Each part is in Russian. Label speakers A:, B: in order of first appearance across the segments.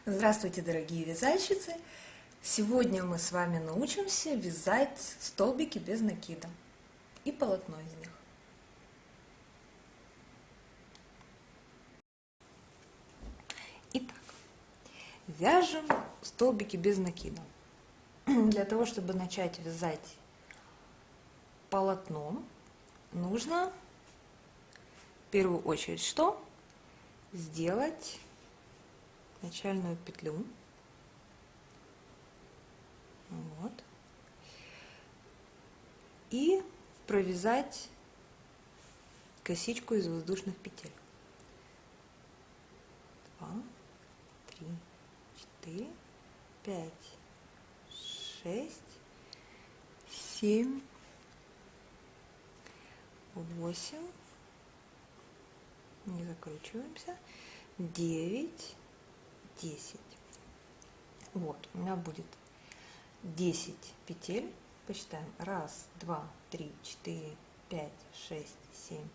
A: Здравствуйте, дорогие вязальщицы! Сегодня мы с вами научимся вязать столбики без накида и полотно из них. Итак, вяжем столбики без накида. Для того, чтобы начать вязать полотно, нужно в первую очередь что? Сделать начальную петлю. Вот. И провязать косичку из воздушных петель. 2, 3, 4, 5, 6, 7, 8, не закручиваемся, 9, 10. Вот, у меня будет 10 петель. Посчитаем. 1, 2, 3, 4, 5, 6, 7,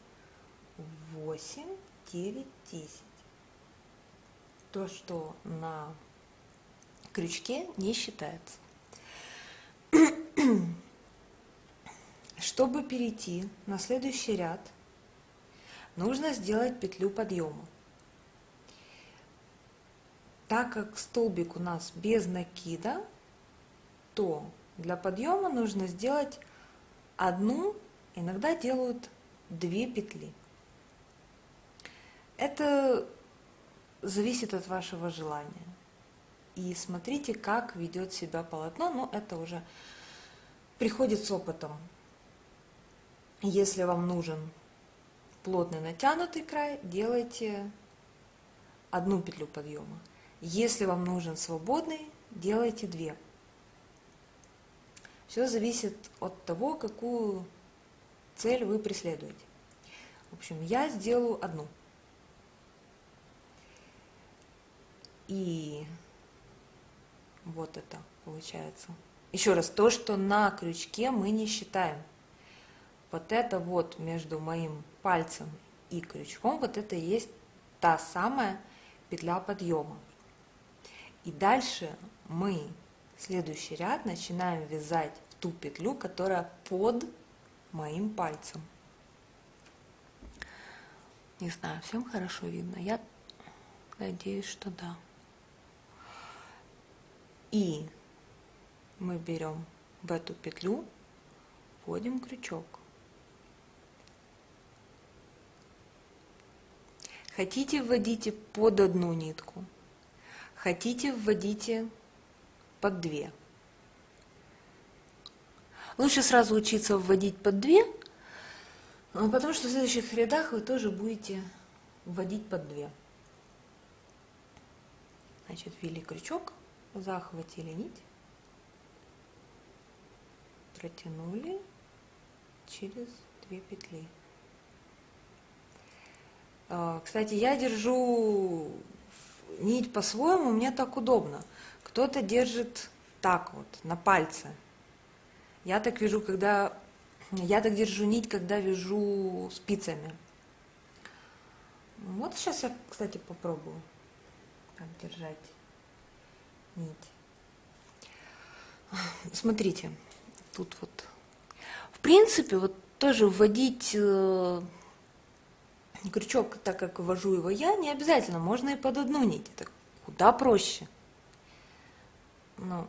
A: 8, 9, 10. То, что на крючке, не считается. Чтобы перейти на следующий ряд, нужно сделать петлю подъема. Так как столбик у нас без накида, то для подъема нужно сделать одну, иногда делают 2 петли. Это зависит от вашего желания. И смотрите, как ведет себя полотно, но это уже приходит с опытом. Если вам нужен плотный натянутый край, делайте одну петлю подъема. Если вам нужен свободный, делайте 2. Все зависит от того, какую цель вы преследуете. В общем, я сделаю одну. И вот это получается. Еще раз, то, что на крючке, мы не считаем. Вот это вот между моим пальцем и крючком, вот это и есть та самая петля подъема. И дальше мы следующий ряд начинаем вязать в ту петлю, которая под моим пальцем. Не знаю, всем хорошо видно? Я надеюсь, что да. И мы берем в эту петлю, вводим крючок. Хотите, вводите под одну нитку, хотите, вводите под 2. Лучше сразу учиться вводить под 2, потому что в следующих рядах вы тоже будете вводить под 2. Значит, ввели крючок, захватили нить, протянули через 2 петли. Кстати, я держу нить по-своему, мне так удобно. Кто-то держит так вот, на пальце. Я так держу нить, когда вяжу спицами. Вот сейчас я, кстати, попробую так держать нить. Смотрите, тут вот. В принципе, вот тоже вводить крючок, так как ввожу его я, не обязательно, можно и под одну нить, это куда проще. Но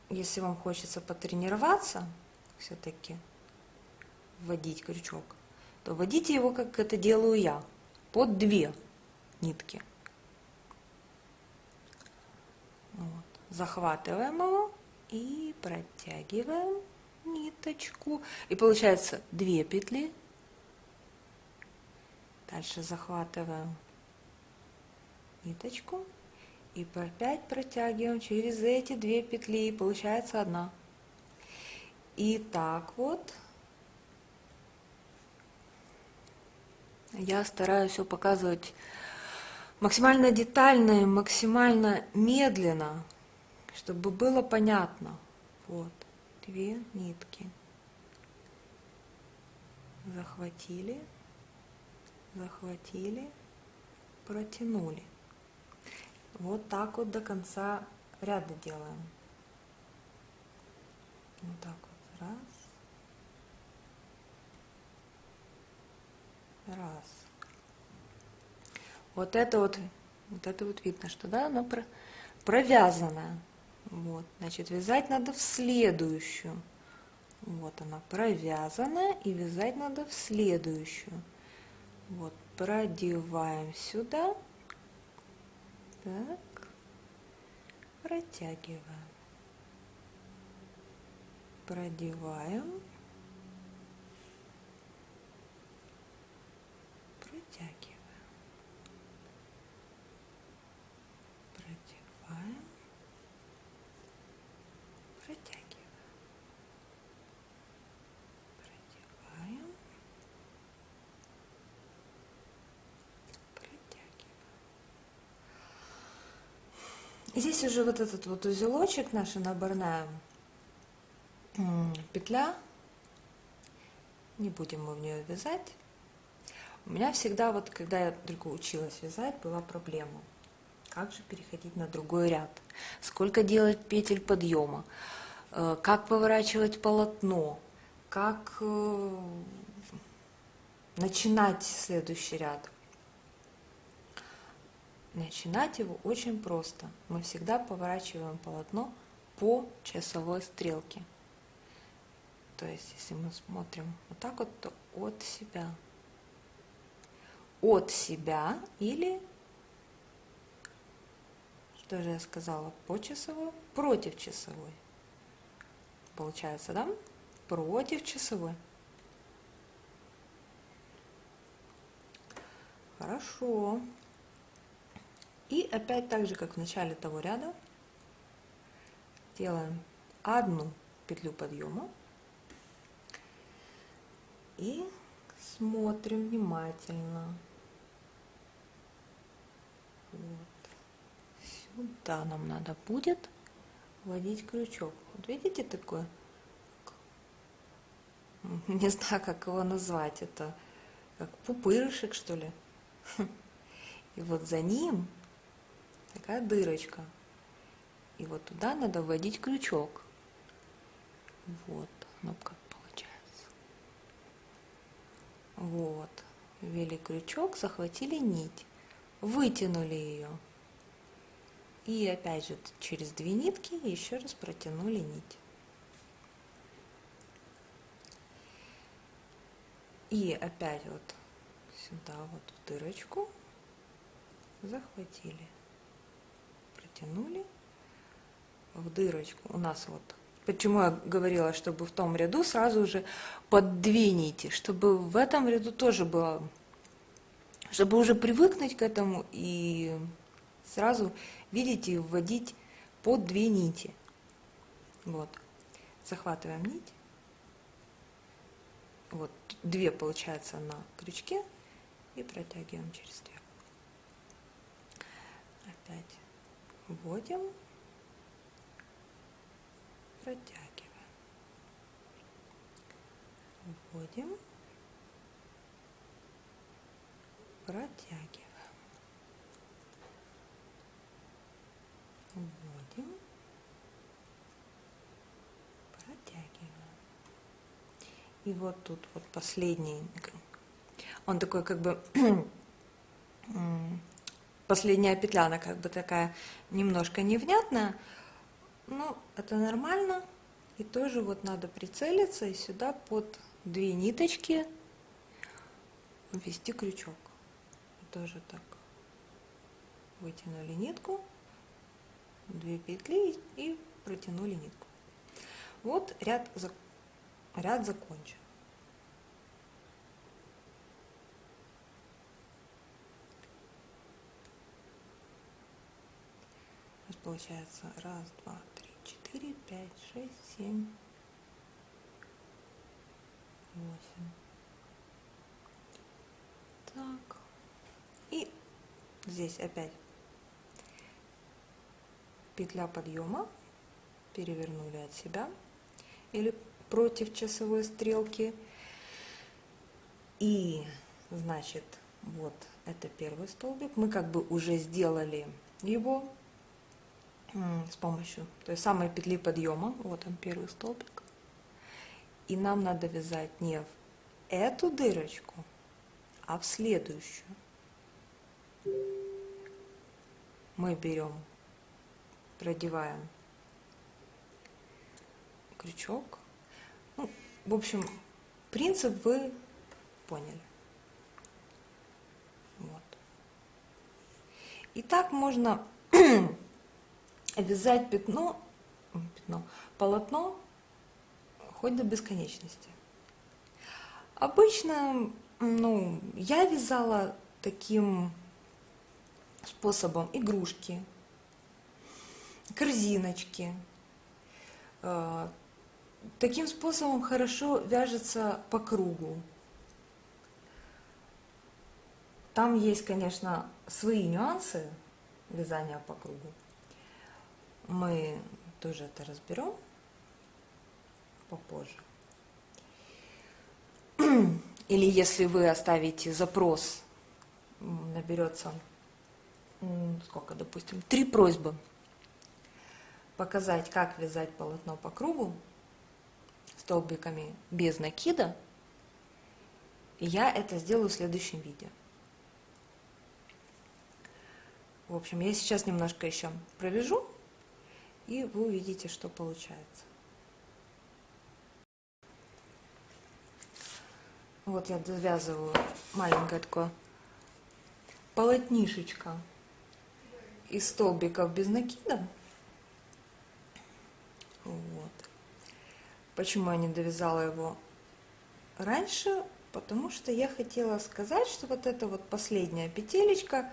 A: если вам хочется потренироваться, все-таки вводить крючок, то вводите его, как это делаю я, под 2 нитки. Вот. Захватываем его и протягиваем ниточку. И получается 2 петли. Дальше захватываем ниточку и опять протягиваем через эти 2 петли, и получается 1. И так вот я стараюсь все показывать максимально детально и максимально медленно, чтобы было понятно. Вот 2 нитки. Захватили, протянули. Вот так вот до конца ряда делаем. Вот так вот. Раз. Вот это вот видно, что да, оно провязано. Вот, значит, вязать надо в следующую. Вот она провязана, и вязать надо в следующую. Вот, продеваем сюда. Так, протягиваем. Продеваем. Протягиваем. Продеваем. Протягиваем. Продеваем. Протягиваем. И здесь уже вот этот вот узелочек, наша наборная петля, не будем мы в нее вязать. У меня всегда, вот когда я только училась вязать, была проблема. Как же переходить на другой ряд? Сколько делать петель подъема? Как поворачивать полотно? Как начинать следующий ряд? Начинать его очень просто. Мы всегда поворачиваем полотно по часовой стрелке. То есть, если мы смотрим вот так вот, то от себя. От себя или, что же я сказала, по часовой, против часовой. Получается, да? Против часовой. Хорошо. И опять так же, как в начале того ряда, делаем одну петлю подъема и смотрим внимательно. Вот. Сюда нам надо будет вводить крючок. Вот видите такой? Не знаю, как его назвать. Это как пупырышек, что ли. И вот за ним такая дырочка. И вот туда надо вводить крючок. Вот, ну как получается. Вот, ввели крючок, захватили нить, вытянули ее. И опять же через 2 нитки еще раз протянули нить. И опять вот сюда вот в дырочку захватили, протянули в дырочку. У нас вот, почему я говорила, чтобы в том ряду сразу же под 2 нити, чтобы в этом ряду тоже было, чтобы уже привыкнуть к этому и сразу видеть и вводить под 2 нити. Вот, захватываем нить. Вот 2 получается на крючке и протягиваем через 2. Опять вводим, протягиваем, вводим, протягиваем, вводим, протягиваем. И вот тут вот последний, он такой как бы последняя петля, она как бы такая немножко невнятная, но это нормально. И тоже вот надо прицелиться и сюда под 2 ниточки ввести крючок. И тоже так. Вытянули нитку, 2 петли и протянули нитку. Вот ряд закончен. Получается 1, 2, 3, 4, 5, 6, 7, 8. Так. И здесь опять петля подъема, перевернули от себя или против часовой стрелки. И значит, вот это первый столбик. Мы как бы уже сделали его с помощью той самой петли подъема. Вот он, первый столбик. И нам надо вязать не в эту дырочку, а в следующую. Мы берем, продеваем крючок. Ну, в общем, принцип вы поняли. Вот. И так можно вязать полотно хоть до бесконечности. Обычно, я вязала таким способом игрушки, корзиночки. Таким способом хорошо вяжется по кругу. Там есть, конечно, свои нюансы вязания по кругу. Мы тоже это разберем попозже. Или если вы оставите запрос, наберется, сколько, допустим, 3 просьбы показать, как вязать полотно по кругу столбиками без накида, и я это сделаю в следующем видео. В общем, я сейчас немножко еще провяжу, и вы увидите, что получается. Вот я довязываю маленькое такое полотнишечко из столбиков без накида. Вот. Почему я не довязала его раньше? Потому что я хотела сказать, что вот эта вот последняя петелечка,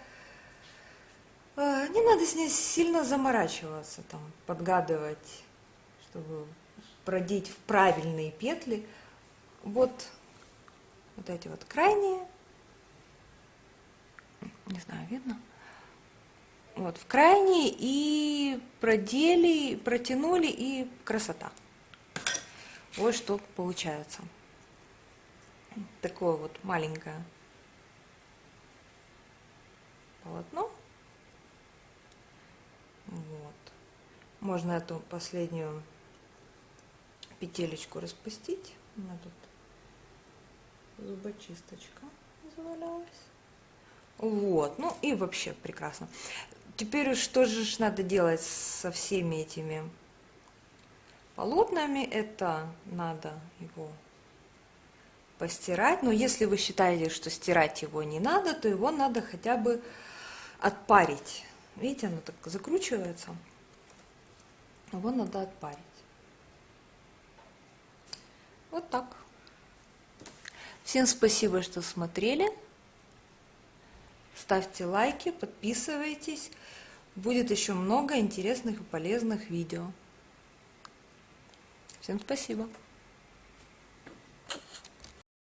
A: не надо с ней сильно заморачиваться, там, подгадывать, чтобы продеть в правильные петли. Вот эти вот крайние, не знаю, видно? Вот в крайние и продели, протянули, и красота. Вот что получается. Такое вот маленькое полотно. Вот. Можно эту последнюю петелечку распустить. У меня тут зубочисточка завалялась. Вот, ну и вообще прекрасно. Теперь что же надо делать со всеми этими полотнами? Это надо его постирать. Но если вы считаете, что стирать его не надо, то его надо хотя бы отпарить. Видите, оно так закручивается. Его надо отпарить. Вот так. Всем спасибо, что смотрели. Ставьте лайки, подписывайтесь. Будет еще много интересных и полезных видео. Всем спасибо.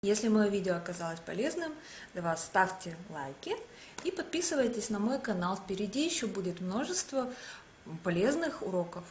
A: Если мое видео оказалось полезным для вас, ставьте лайки и подписывайтесь на мой канал. Впереди еще будет множество полезных уроков.